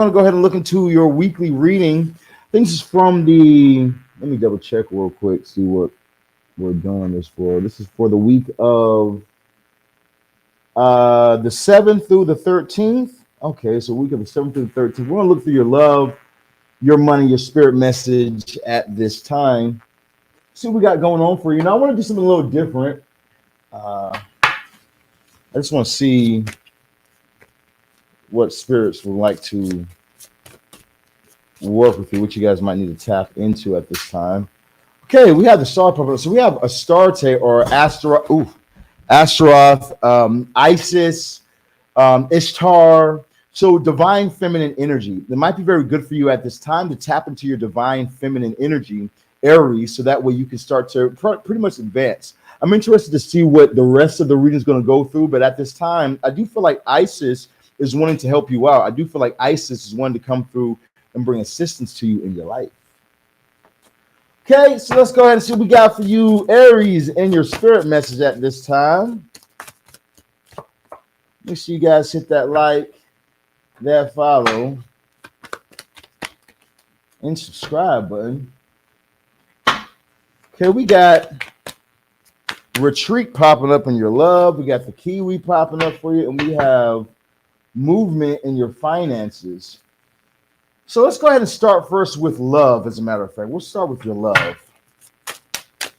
going to go ahead and look into your weekly reading. I think this is from the, let me double check real quick, see what we're doing this for. This is for the week of the 7th through the 13th. Okay, so week of the 7th through the 13th. We're going to look through your love, your money, your spirit message at this time. See what we got going on for you. Now, I want to do something a little different. I just want to see what spirits would like to work with you, what you guys might need to tap into at this time. Okay, we have the star puppet. So we have Astarte or Astaroth, Isis, Ishtar. So divine feminine energy. It might be very good for you at this time to tap into your divine feminine energy, Aries, so that way you can start to pretty much advance. I'm interested to see what the rest of the reading is going to go through, but at this time, I do feel like Isis is wanting to help you out. I do feel like Isis is wanting to come through and bring assistance to you in your life. Okay, so let's go ahead and see what we got for you, Aries, in your spirit message at this time. Make sure you guys hit that like, that follow, and subscribe button. Okay, we got retreat popping up in your love. We got the kiwi popping up for you, and we have movement in your finances. So let's go ahead and start first with love. As a matter of fact, we'll start with your love.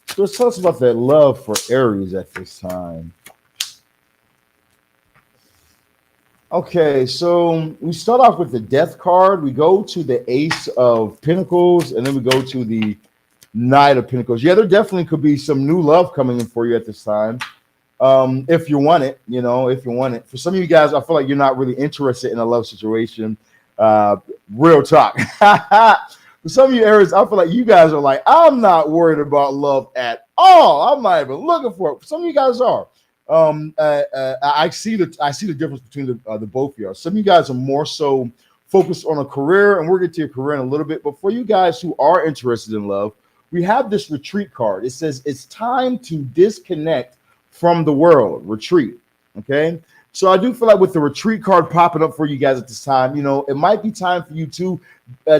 So let's tell us about that love for Aries at this time. Okay, so we start off with the Death card. We go to the Ace of Pentacles, and then we go to the Knight of Pentacles. Yeah, there definitely could be some new love coming in for you at this time. If you want it, if you want it. For some of you guys, I feel like you're not really interested in a love situation. Real talk. For some of you Aries, I feel like you guys are like, I'm not worried about love at all. I'm not even looking for it. For some of you guys are. I see the difference between the both of you. Some of you guys are more so focused on a career, and we'll get to your career in a little bit. But for you guys who are interested in love, we have this retreat card. It says it's time to disconnect from the world. Retreat. Okay. So I do feel like with the retreat card popping up for you guys at this time, it might be time for you to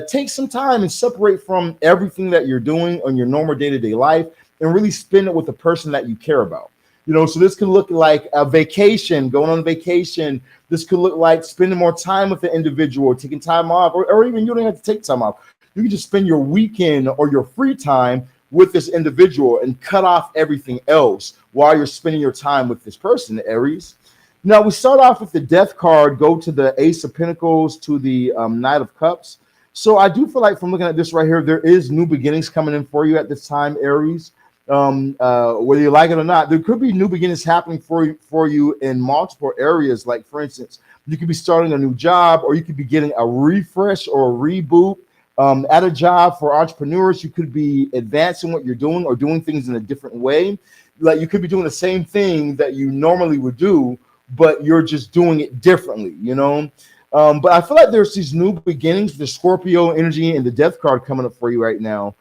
take some time and separate from everything that you're doing on your normal day-to-day life and really spend it with the person that you care about. So this could look like a vacation, going on vacation. This could look like spending more time with the individual, taking time off, or even you don't have to take time off. You can just spend your weekend or your free time with this individual and cut off everything else while you're spending your time with this person, Aries. Now, we start off with the Death card, go to the Ace of Pentacles, to the Knight of Cups. So I do feel like from looking at this right here, there is new beginnings coming in for you at this time, Aries. Whether you like it or not, there could be new beginnings happening for you in multiple areas. Like, for instance, you could be starting a new job, or you could be getting a refresh or a reboot at a job. For entrepreneurs, you could be advancing what you're doing or doing things in a different way. Like, you could be doing the same thing that you normally would do, but you're just doing it differently, But I feel like there's these new beginnings, the Scorpio energy and the Death card coming up for you right now.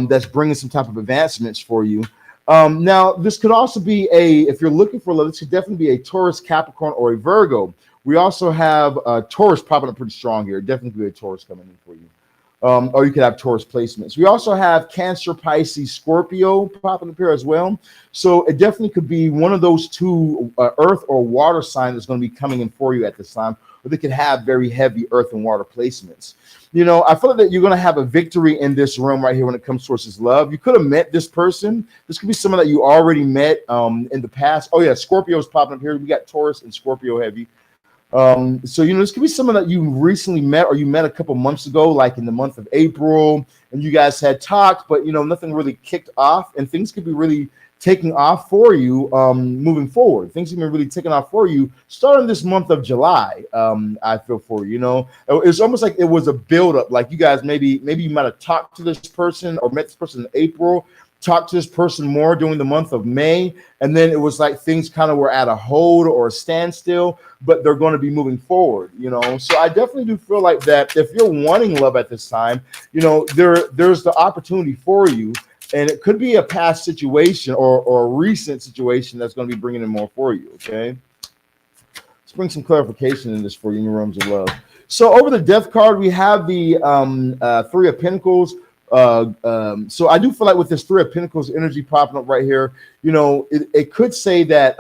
That's bringing some type of advancements for you. Now, this could also be if you're looking for love, this could definitely be a Taurus, Capricorn, or a Virgo. We also have Taurus popping up pretty strong here. Definitely be a Taurus coming in for you. Or you could have Taurus placements. We also have Cancer, Pisces, Scorpio popping up here as well. So it definitely could be one of those two earth or water signs that's going to be coming in for you at this time, or they could have very heavy earth and water placements. I feel like that you're going to have a victory in this realm right here when it comes towards this love. You could have met this person. This could be someone that you already met in the past. Oh, yeah, Scorpio's popping up here. We got Taurus and Scorpio heavy. So, this could be someone that you recently met, or you met a couple months ago, like in the month of April, and you guys had talked, but, nothing really kicked off, and things could be really taking off for you moving forward. Things have been really taking off for you starting this month of July. I feel for you, it's almost like it was a buildup. Like you guys, maybe you might have talked to this person or met this person in April, talked to this person more during the month of May, and then it was like things kind of were at a hold or a standstill, but they're going to be moving forward, So I definitely do feel like that if you're wanting love at this time, there's the opportunity for you. And it could be a past situation or a recent situation that's going to be bringing in more for you, okay? Let's bring some clarification in this for you in your realms of love. So over the death card, we have the Three of Pentacles. So I do feel like with this Three of Pentacles energy popping up right here, you know, it could say that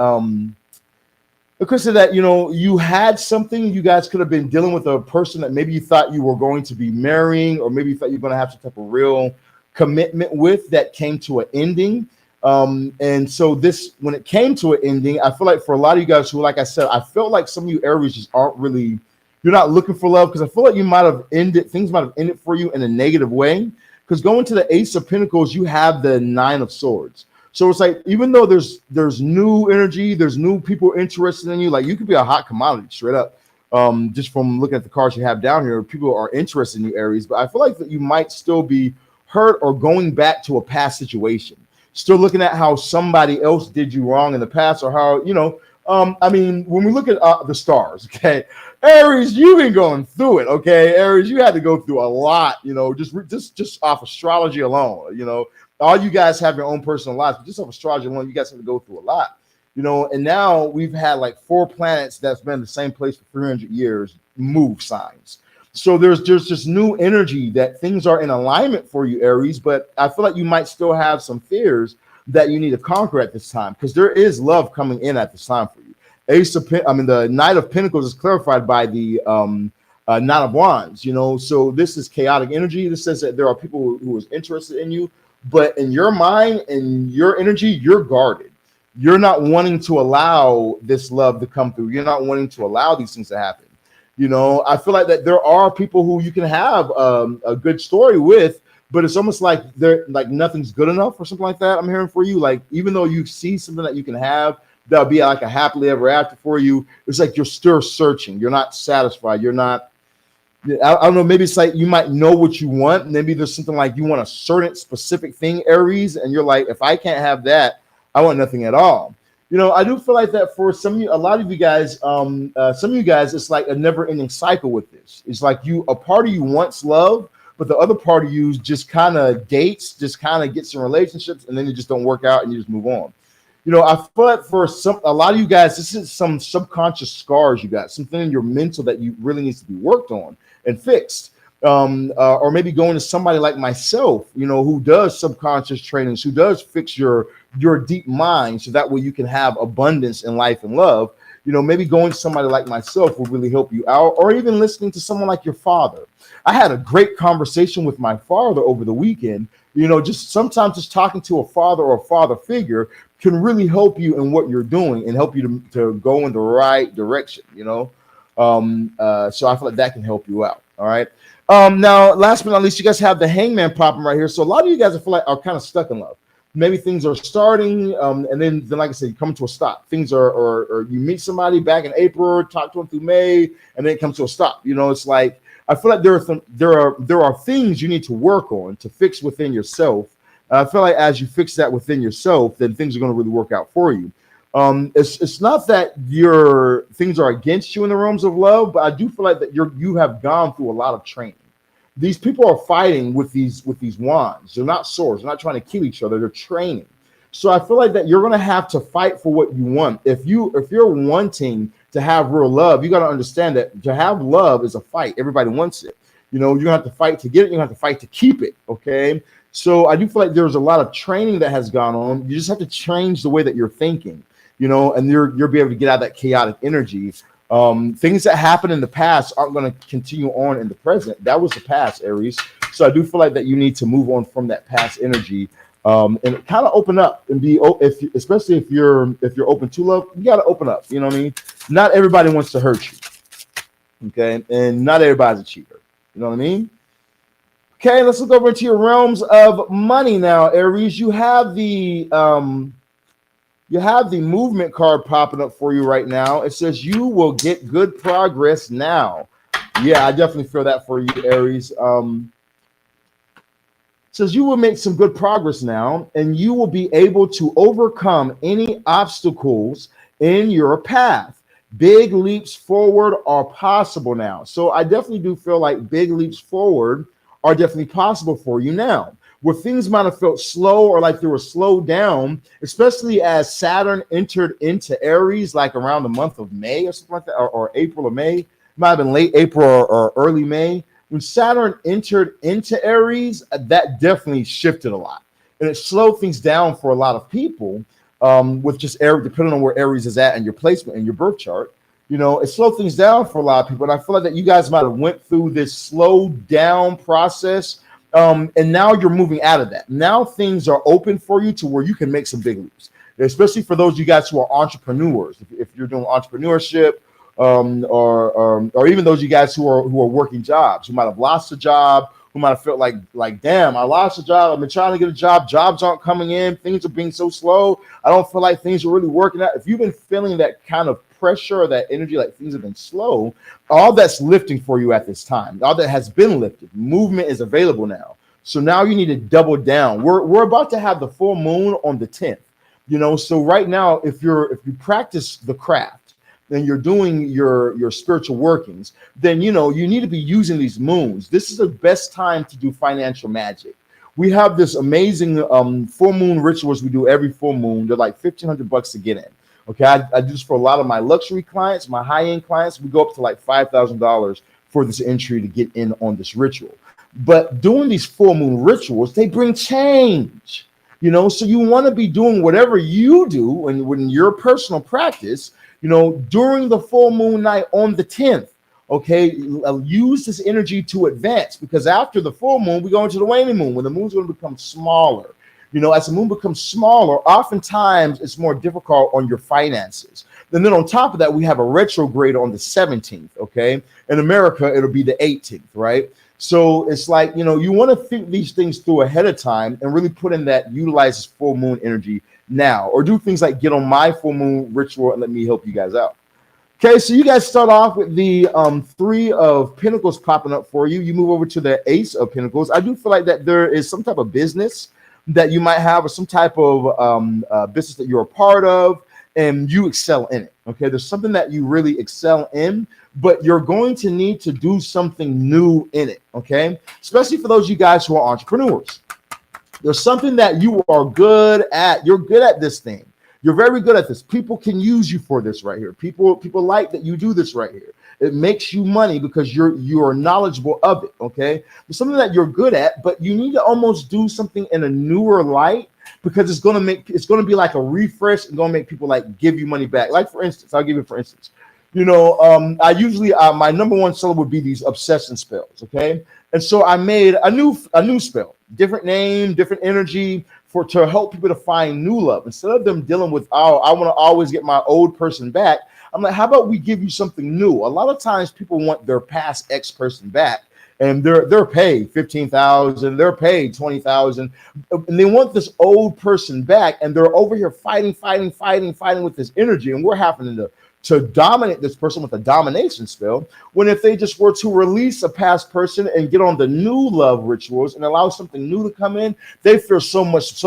you know, you had something, you guys could have been dealing with a person that maybe you thought you were going to be marrying, or maybe you thought you were going to have some type of real commitment with, that came to an ending. And so this, when it came to an ending, I feel like for a lot of you guys who, like I said, I felt like some of you Aries just aren't really, you're not looking for love, because I feel like you might have ended, things might have ended for you in a negative way. Because going to the Ace of Pentacles, you have the Nine of Swords. So it's like, even though there's new energy, there's new people interested in you, like you could be a hot commodity straight up. Just from looking at the cards you have down here, people are interested in you, Aries. But I feel like that you might still be hurt or going back to a past situation. Still looking at how somebody else did you wrong in the past, or how, you know, I mean, when we look at the stars, okay, Aries, you've been going through it, okay, Aries, you had to go through a lot, you know, just off astrology alone, you know, all you guys have your own personal lives, but just off astrology alone, you guys have to go through a lot, you know, and now we've had like 4 planets that's been in the same place for 300 years move signs. So there's just new energy that things are in alignment for you, Aries, but I feel like you might still have some fears that you need to conquer at this time, because there is love coming in at this time for you. The Knight of Pentacles is clarified by the Knight of Wands, you know, so this is chaotic energy. This says that there are people who is interested in you, but in your mind and your energy, you're guarded. You're not wanting to allow this love to come through. You're not wanting to allow these things to happen. You know, I feel like that there are people who you can have a good story with, but it's almost like they're like nothing's good enough or something like that. I'm hearing for you, like even though you see something that you can have that'll be like a happily ever after for you, it's like you're still searching. You're not satisfied. You're not. I don't know. Maybe it's like you might know what you want. Maybe there's something like you want a certain specific thing, Aries, and you're like, if I can't have that, I want nothing at all. You know, I do feel like that for some of you, a lot of you guys, some of you guys, it's like a never-ending cycle with this. It's like a part of you wants love, but the other part of you just kind of dates, just kind of gets in relationships, and then you just don't work out and you just move on. You know, I feel like for a lot of you guys, this is some subconscious scars you got, something in your mental that you really needs to be worked on and fixed. Or maybe going to somebody like myself, you know, who does subconscious trainings, who does fix your deep mind, so that way you can have abundance in life and love. You know, maybe going to somebody like myself will really help you out, or even listening to someone like your father. I had a great conversation with my father over the weekend. You know, just sometimes just talking to a father or a father figure can really help you in what you're doing and help you to go in the right direction, you know. So I feel like that can help you out. All right. Now, last but not least, you guys have the Hangman popping right here. So a lot of you guys, I feel like, are kind of stuck in love. Maybe things are starting, and then like I said, you come to a stop. Things are, or you meet somebody back in April, talk to them through May, and then it comes to a stop. You know, it's like I feel like there are things you need to work on to fix within yourself. I feel like as you fix that within yourself, then things are going to really work out for you. It's not that your things are against you in the realms of love, but I do feel like that you have gone through a lot of training. These people are fighting with these wands. They're not swords. They're not trying to kill each other. They're training. So I feel like that you're going to have to fight for what you want. If you're wanting to have real love, you got to understand that to have love is a fight. Everybody wants it. You know, you're going to have to fight to get it. You're going to have to fight to keep it. Okay. So I do feel like there's a lot of training that has gone on. You just have to change the way that you're thinking, you know, and you'll be able to get out of that chaotic energy. Things that happened in the past aren't going to continue on in the present. That was the past, Aries. So I do feel like that you need to move on from that past energy, and kind of open up and be, especially if you're open to love, you got to open up. You know what I mean? Not everybody wants to hurt you. Okay. And not everybody's a cheater. You know what I mean? Okay. Let's look over into your realms of money now, Aries. You have the movement card popping up for you right now. It says you will get good progress now. Yeah, I definitely feel that for you, Aries. It says you will make some good progress now, and you will be able to overcome any obstacles in your path. Big leaps forward are possible now. So I definitely do feel like big leaps forward are definitely possible for you now. Where things might have felt slow or like they were slowed down, especially as Saturn entered into Aries, like around the month of May or something like that, or April or May. might have been late April or early May. When Saturn entered into Aries, that definitely shifted a lot, and it slowed things down for a lot of people. With just Aries, depending on where Aries is at and your placement in your birth chart, it slowed things down for a lot of people. And I feel like that you guys might have went through this slow down process, and now you're moving out of that. Now things are open for you to where you can make some big leaps, especially for those of you guys who are entrepreneurs. If you're doing entrepreneurship, or even those of you guys who are working jobs, who might have lost a job, who might have felt like damn, I lost a job. I've been trying to get a job. Jobs aren't coming in. Things are being so slow. I don't feel like things are really working out. If you've been feeling that kind of pressure or that energy, like things have been slow, all that's lifting for you at this time. All that has been lifted. Movement is available now. So now you need to double down. We're about to have the full moon on the 10th. So right now, if you practice the craft, and you're doing your spiritual workings, then you need to be using these moons. This is the best time to do financial magic. We have this amazing full moon rituals we do every full moon. They're like $1,500 to get in. Okay, I do this for a lot of my luxury clients, my high-end clients. We go up to like $5,000 for this entry to get in on this ritual. But doing these full moon rituals, they bring change. So you want to be doing whatever you do and when your personal practice, during the full moon night on the 10th, okay, use this energy to advance, because after the full moon, we go into the waning moon, when the moon's going to become smaller. As the moon becomes smaller, oftentimes it's more difficult on your finances. And then on top of that, we have a retrograde on the 17th, okay? In America, it'll be the 18th, right? So it's like, you want to think these things through ahead of time and really put in that, utilize this full moon energy now, or do things like get on my full moon ritual and let me help you guys out. Okay, so you guys start off with the 3 of Pentacles popping up for you. You move over to the Ace of Pentacles. I do feel like that there is some type of business that you might have, or some type of business that you're a part of, and you excel in it. Okay, there's something that you really excel in, but you're going to need to do something new in it. Okay, especially for those of you guys who are entrepreneurs. There's something that you are good at. You're good at this thing. You're very good at this. People can use you for this right here. People like that you do this right here. It makes you money because you're knowledgeable of it. Okay, there's something that you're good at, but you need to almost do something in a newer light, because it's going to be like a refresh and going to make people like give you money back. Like for instance, I'll give you for instance. I usually my number one seller would be these obsession spells. Okay, and so I made a new spell, different name, different energy, to help people to find new love. Instead of them dealing with, I want to always get my old person back, I'm like, how about we give you something new? A lot of times people want their past ex person back, and they're paid $15,000, they're paid $20,000, and they want this old person back, and they're over here fighting with this energy, and we're having to dominate this person with a domination spell, when if they just were to release a past person and get on the new love rituals and allow something new to come in, they feel so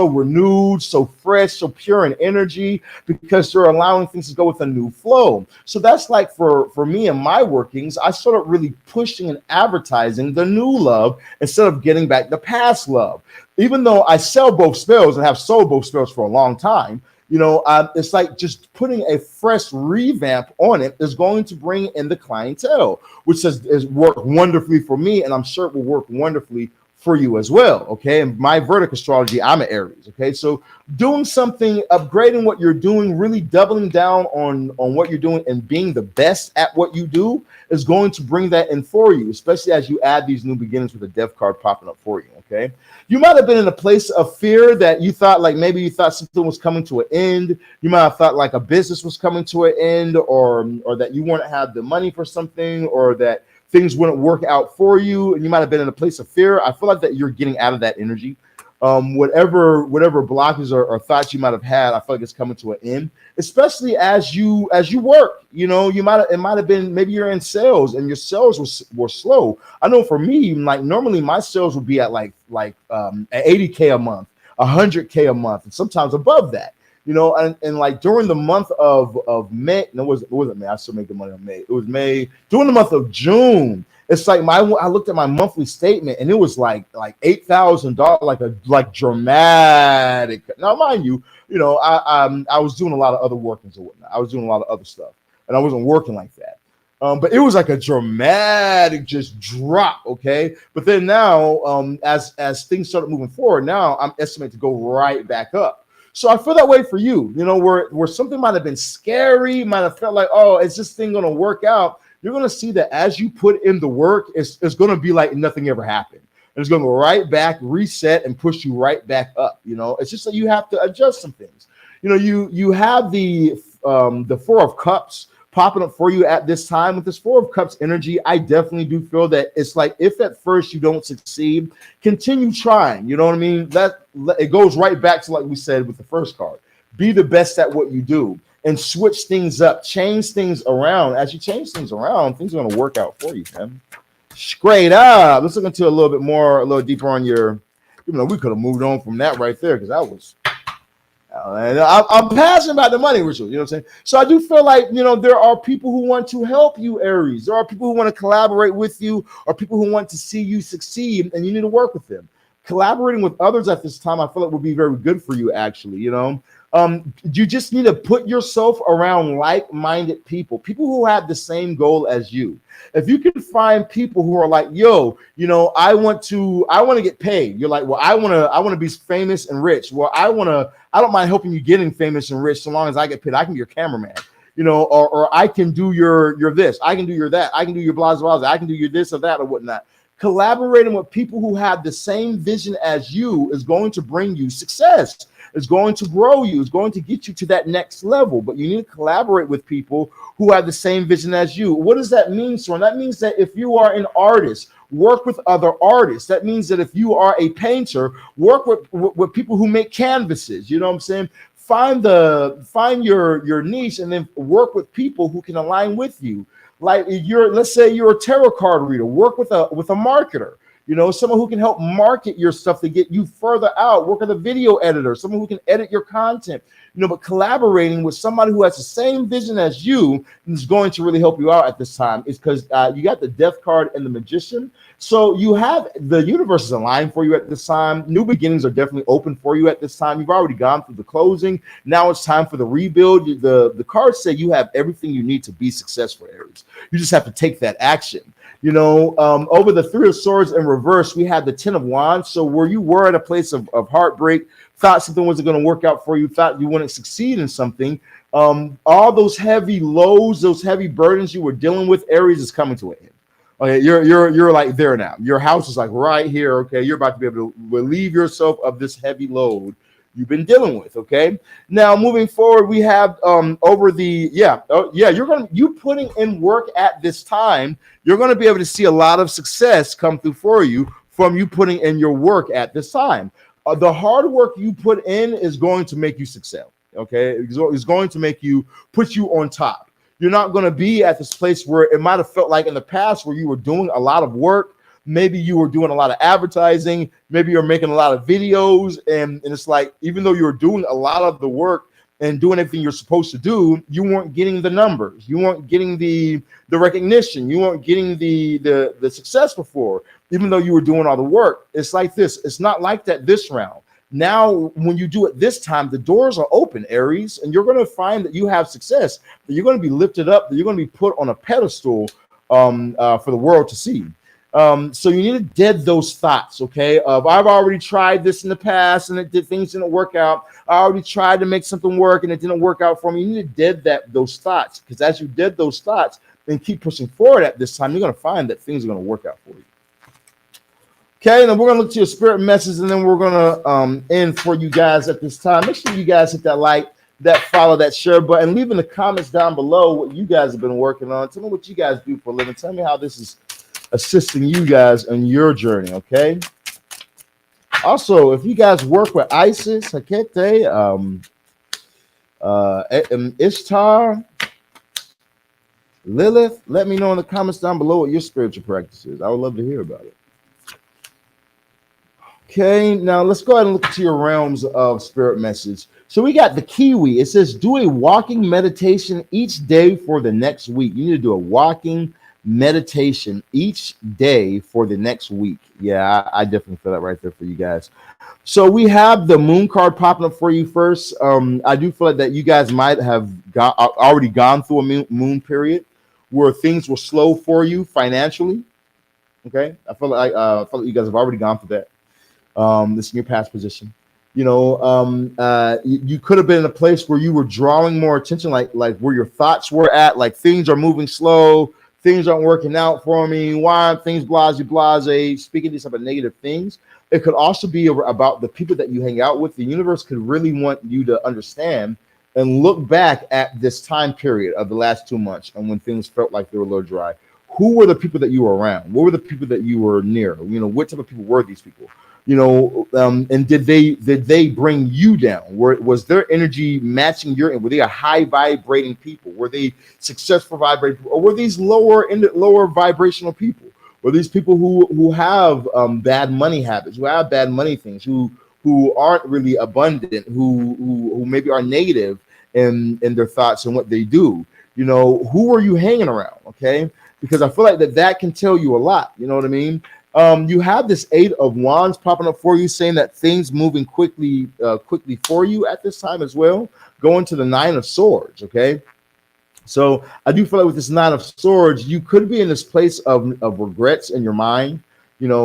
renewed, so fresh, so pure in energy, because they're allowing things to go with a new flow. So that's like for me and my workings, I started really pushing and advertising the new love instead of getting back the past love. Even though I sell both spells and have sold both spells for a long time, it's like just putting a fresh revamp on it is going to bring in the clientele, which has worked wonderfully for me, and I'm sure it will work wonderfully for you as well. Okay, and my verdict astrology, I'm an Aries. Okay, so doing something, upgrading what you're doing, really doubling down on what you're doing and being the best at what you do is going to bring that in for you, especially as you add these new beginnings with the death card popping up for you. Okay, you might have been in a place of fear that you thought, like maybe you thought something was coming to an end. You might have thought like a business was coming to an end, or that you wouldn't have the money for something, or that things wouldn't work out for you, and you might have been in a place of fear. I feel like that you're getting out of that energy. Whatever blockages or thoughts you might have had, I feel like it's coming to an end, especially as you work. It might have been, maybe you're in sales and your sales were slow. I know for me, like normally my sales would be at like at 80K a month, 100K a month, and sometimes above that. And like during the month of May, no, it wasn't May. I still make the money on May. It was May. During the month of June, it's like I looked at my monthly statement, and it was like $8,000, like dramatic. Now, mind you, I was doing a lot of other workings or whatnot. I was doing a lot of other stuff, and I wasn't working like that. But it was like a dramatic just drop, okay? But then now, as things started moving forward, now I'm estimated to go right back up. So I feel that way for you, you know, where something might have been scary, might have felt like, oh, is this thing going to work out? You're going to see that as you put in the work, it's going to be like nothing ever happened. And it's going to go right back, reset, and push you right back up. You know, it's just that you have to adjust some things. You know, you have the Four of Cups popping up for you at this time. With this Four of Cups energy, I definitely do feel that it's like, if at first you don't succeed, continue trying. You know what I mean? That it goes right back to, like we said with the first card, be the best at what you do and switch things up, change things around. As you change things around, things are going to work out for you, man. Straight up. Let's look into a little deeper on your, even though we could have moved on from that right there, because that was, I'm passionate about the money ritual, you know what I'm saying? So I do feel like, you know, there are people who want to help you, Aries. There are people who want to collaborate with you, or people who want to see you succeed, and you need to work with them. Collaborating with others at this time, I feel like would be very good for you, actually, you know? You just need to put yourself around like-minded people who have the same goal as you. If you can find people who are like, yo, you know, I want to get paid. You're like, well, I want to be famous and rich. Well, I don't mind helping you getting famous and rich so long as I get paid. I can be your cameraman, you know, or I can do your this, I can do your that, I can do your blah, blah, blah, I can do your this or that or whatnot. Collaborating with people who have the same vision as you is going to bring you success. It's going to grow you. It's going to get you to that next level. But you need to collaborate with people who have the same vision as you. What does that mean, Soren? That means that if you are an artist, work with other artists. That means that if you are a painter, work with people who make canvases. You know what I'm saying? Find your niche, and then work with people who can align with you. Like let's say you're a tarot card reader, work with a marketer. You know, someone who can help market your stuff to get you further out. Work with a video editor, someone who can edit your content. You know, but collaborating with somebody who has the same vision as you is going to really help you out at this time. Is because you got the Death card and the Magician. So you have the universe is aligned for you at this time. New beginnings are definitely open for you at this time. You've already gone through the closing. Now it's time for the rebuild. The cards say you have everything you need to be successful, Aries. You just have to take that action. You know, over the Three of Swords in reverse, we had the Ten of Wands. So where you were at a place of heartbreak, thought something wasn't going to work out for you, thought you wouldn't succeed in something, all those heavy lows, those heavy burdens you were dealing with, Aries, is coming to an end. Okay, you're like there now. Your house is like right here. Okay, you're about to be able to relieve yourself of this heavy load you've been dealing with. Okay, now moving forward, we have over the you putting in work at this time, you're going to be able to see a lot of success come through for you from you putting in your work at this time. The hard work you put in is going to make you successful. Okay, it's going to make you put you on top. You're not going to be at this place where it might have felt like in the past where you were doing a lot of work. Maybe you were doing a lot of advertising. Maybe you're making a lot of videos. And it's like, even though you're doing a lot of the work and doing everything you're supposed to do, you weren't getting the numbers. You weren't getting the recognition. You weren't getting the success before, even though you were doing all the work. It's like this. It's not like that this round. Now, when you do it this time, the doors are open, Aries, and you're going to find that you have success, that you're going to be lifted up, that you're going to be put on a pedestal for the world to see. So you need to dead those thoughts, okay? I've already tried this in the past and things didn't work out. I already tried to make something work and it didn't work out for me. You need to dead those thoughts, because as you dead those thoughts and keep pushing forward at this time, you're going to find that things are going to work out for you. Okay, and then we're going to look to your spirit message, and then we're going to end for you guys at this time. Make sure you guys hit that like, that follow, that share button. Leave in the comments down below what you guys have been working on. Tell me what you guys do for a living. Tell me how this is assisting you guys in your journey, okay? Also, if you guys work with Isis, Hecate, Ishtar, Lilith, let me know in the comments down below what your spiritual practice is. I would love to hear about it. Okay, now let's go ahead and look at your realms of spirit message. So we got the Kiwi. It says, do a walking meditation each day for the next week. You need to do a walking meditation each day for the next week. Yeah, I definitely feel that right there for you guys. So we have the moon card popping up for you first. I do feel like that you guys might have already gone through a moon period, where things were slow for you financially. Okay, I feel like you guys have already gone through that. This is your past position. You could have been in a place where you were drawing more attention, like where your thoughts were at, like things are moving slow, things aren't working out for me. Why aren't things blase, speaking these type of negative things? It could also be about the people that you hang out with. The universe could really want you to understand and look back at this time period of the last 2 months and when things felt like they were a little dry. Who were the people that you were around? What were the people that you were near? What type of people were these people? And did they bring you down? Was their energy matching your? Were they a high vibrating people? Were they successful vibrating people? Or were these lower vibrational people? Were these people who have bad money habits, who have bad money things, who aren't really abundant, who maybe are negative in their thoughts and what they do? Who are you hanging around? Okay, because I feel like that can tell you a lot. You know what I mean? You have this 8 of Wands popping up for you, saying that things moving quickly for you at this time as well. Going to the 9 of Swords, okay? So I do feel like with this 9 of Swords, you could be in this place of regrets in your mind,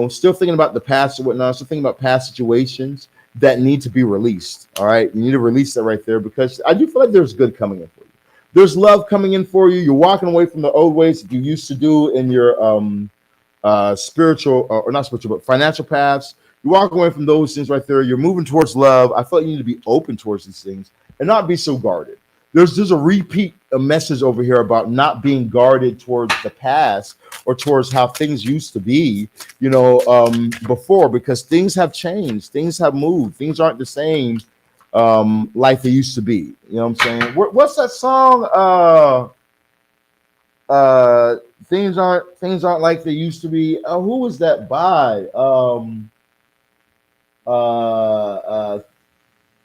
still thinking about the past or whatnot, still thinking about past situations that need to be released, all right? You need to release that right there because I do feel like there's good coming in for you. There's love coming in for you. You're walking away from the old ways that you used to do in your spiritual or not spiritual, but financial paths. You walk away from those things right there. You're moving towards love. I feel like you need to be open towards these things and not be so guarded. There's a repeat a message over here about not being guarded towards the past or towards how things used to be, before, because things have changed, things have moved, things aren't the same like they used to be. You know what I'm saying? What's that song? Things aren't like they used to be. Who was that by?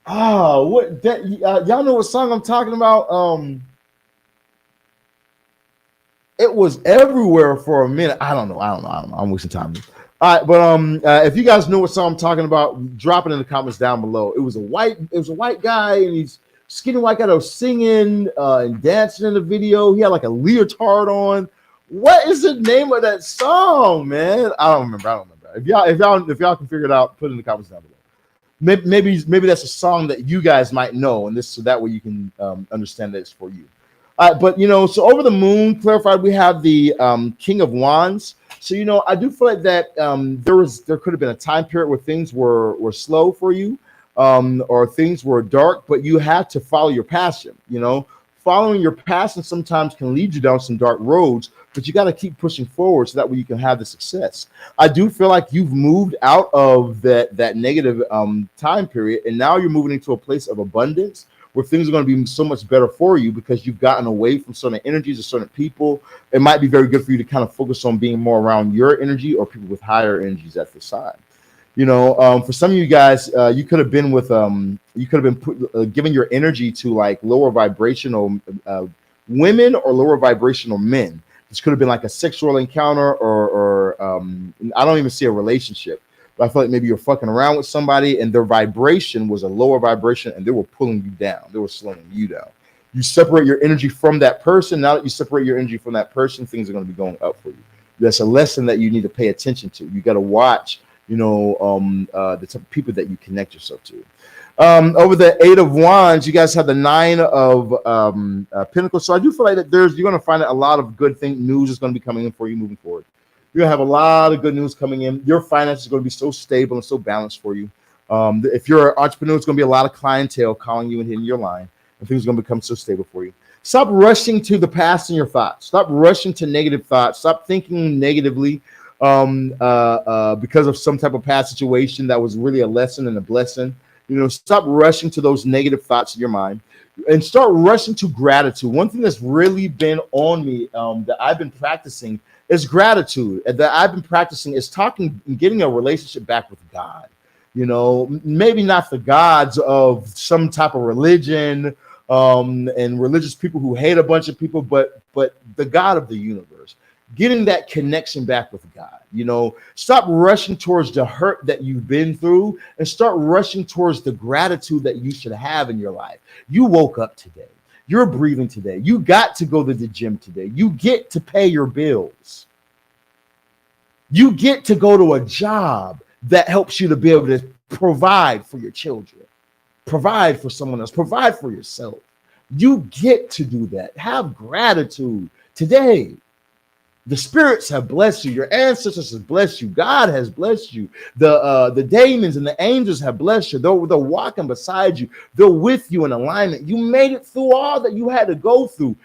What that y'all know what song I'm talking about? It was everywhere for a minute. I don't know. I'm wasting time. All right, but if you guys know what song I'm talking about, drop it in the comments down below. It was a white guy, and he's skinny white guy that was singing and dancing in the video. He had like a leotard on. What is the name of that song, man? I don't remember. If y'all can figure it out, put it in the comments down below. Maybe that's a song that you guys might know, and so that way you can understand that it's for you. But so over the moon clarified, we have the King of Wands. So I do feel like that there could have been a time period where things were slow for you, or things were dark, but you had to follow your passion. Following your passion sometimes can lead you down some dark roads, but you got to keep pushing forward so that way you can have the success. I do feel like you've moved out of that negative time period, and now you're moving into a place of abundance where things are going to be so much better for you because you've gotten away from certain energies or certain people. It might be very good for you to kind of focus on being more around your energy or people with higher energies at this time. For some of you guys, you could have been with giving your energy to like lower vibrational women or lower vibrational men. This could have been like a sexual encounter or I don't even see a relationship. But I feel like maybe you're fucking around with somebody and their vibration was a lower vibration and they were pulling you down. They were slowing you down. You separate your energy from that person. Now that you separate your energy from that person, things are going to be going up for you. That's a lesson that you need to pay attention to. You got to watch, the type of people that you connect yourself to. Over the 8 of Wands, you guys have the 9 of Pentacles. So I do feel like that you're going to find that a lot of good news is going to be coming in for you moving forward. You're going to have a lot of good news coming in. Your finances are going to be so stable and so balanced for you. If you're an entrepreneur, it's going to be a lot of clientele calling you and hitting your line, and things are going to become so stable for you. Stop rushing to the past in your thoughts. Stop rushing to negative thoughts. Stop thinking negatively because of some type of past situation that was really a lesson and a blessing. Stop rushing to those negative thoughts in your mind and start rushing to gratitude. One thing that's really been on me that I've been practicing is gratitude. That I've been practicing is getting a relationship back with God. Maybe not the gods of some type of religion and religious people who hate a bunch of people, but the God of the universe. Getting that connection back with God. Stop rushing towards the hurt that you've been through and start rushing towards the gratitude that you should have in your life. You woke up today. You're breathing today. You got to go to the gym today. You get to pay your bills. You get to go to a job that helps you to be able to provide for your children, provide for someone else, provide for yourself. You get to do that. Have gratitude today. The spirits have blessed you. Your ancestors have blessed you. God has blessed you. The demons and the angels have blessed you. They're walking beside you. They're with you in alignment. You made it through all that you had to go through.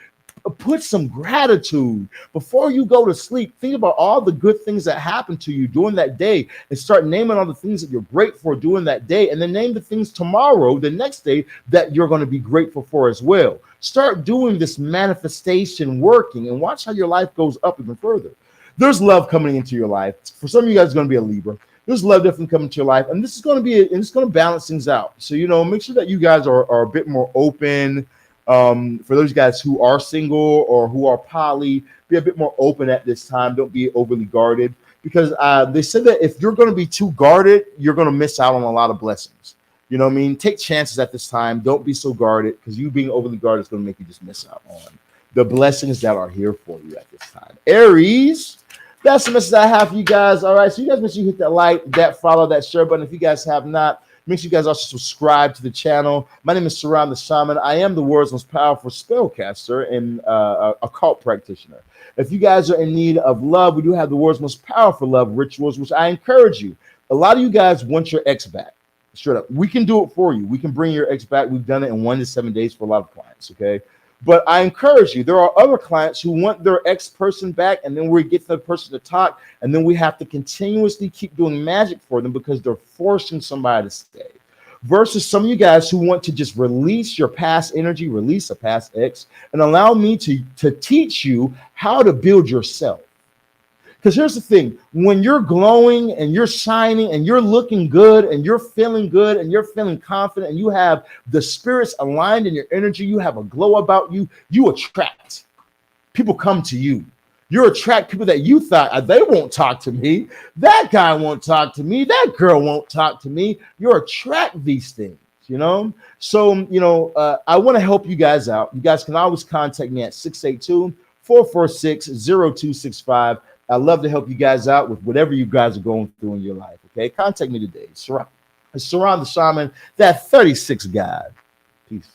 Put some gratitude before you go to sleep. Think about all the good things that happened to you during that day and start naming all the things that you're grateful for during that day, and then name the things tomorrow, the next day, that you're going to be grateful for as well. Start doing this manifestation working and watch how your life goes up even further. There's love coming into your life. For some of you guys, it's going to be a Libra. There's love definitely coming to your life, and this is going to be, and it's going to balance things out. So, make sure that you guys are a bit more open. For those guys who are single or who are poly, be a bit more open at this time. Don't be overly guarded, because they said that if you're going to be too guarded, you're going to miss out on a lot of blessings. You know what I mean? Take chances at this time. Don't be so guarded, because you being overly guarded is going to make you just miss out on the blessings that are here for you at this time. Aries, that's the message I have for you guys. All right, so you guys make sure you hit that like, that follow, that share button. If you guys have not, make sure you guys also subscribe to the channel. My name is Saran the Shaman. I am the world's most powerful spellcaster and occult practitioner. If you guys are in need of love, we do have the world's most powerful love rituals, which I encourage you. A lot of you guys want your ex back. Straight up. We can do it for you. We can bring your ex back. We've done it in 1 to 7 days for a lot of clients, okay? But I encourage you, there are other clients who want their ex person back, and then we get the person to talk, and then we have to continuously keep doing magic for them because they're forcing somebody to stay. Versus some of you guys who want to just release your past energy, release a past ex, and allow me to teach you how to build yourself. Because here's the thing, when you're glowing and you're shining and you're looking good and you're feeling confident and you have the spirits aligned in your energy, you have a glow about you, you attract. People come to you. You attract people that you thought they won't talk to me. That guy won't talk to me. That girl won't talk to me. You attract these things, So, I want to help you guys out. You guys can always contact me at 682-446-0265. I love to help you guys out with whatever you guys are going through in your life. Okay, contact me today. Saran the Shaman, that 36 guy. Peace.